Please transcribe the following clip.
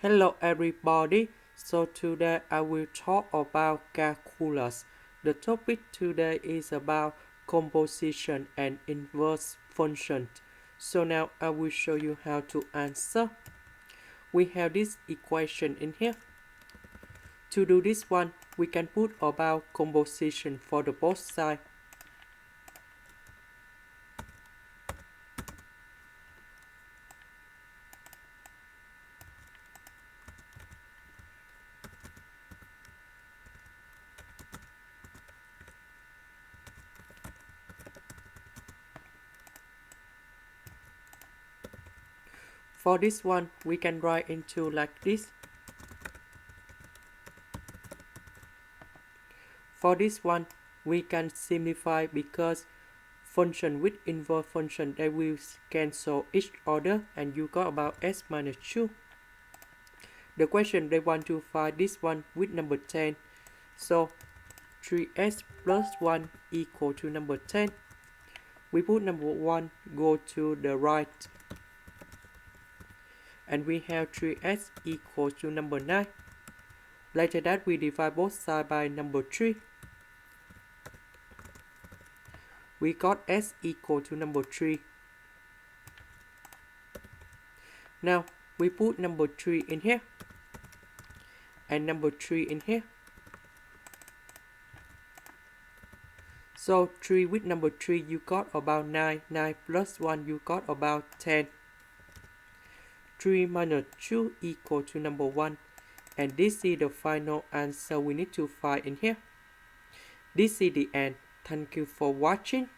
Hello everybody, so today I will talk about calculus. The topic today is about composition and inverse functions. So now I will show you how to answer. We have this equation in here. To do this one, we can put about composition for the both sides. For this one, we can write into like this. For this one, we can simplify because function with inverse function, they will cancel each other and you got about s minus 2. The question they want to find this one with number 10. So 3s plus 1 equal to number 10. We put number 1 go to the right. And we have 3s equal to number 9. Later that we divide both sides by number 3. We got s equal to number 3. Now we put number 3 in here and number 3 in here. So 3 with number 3 you got about 9. 9 plus 1 you got about 10. 3 minus 2 equal to number 1. And this is the final answer we need to find in here. This is the end. Thank you for watching.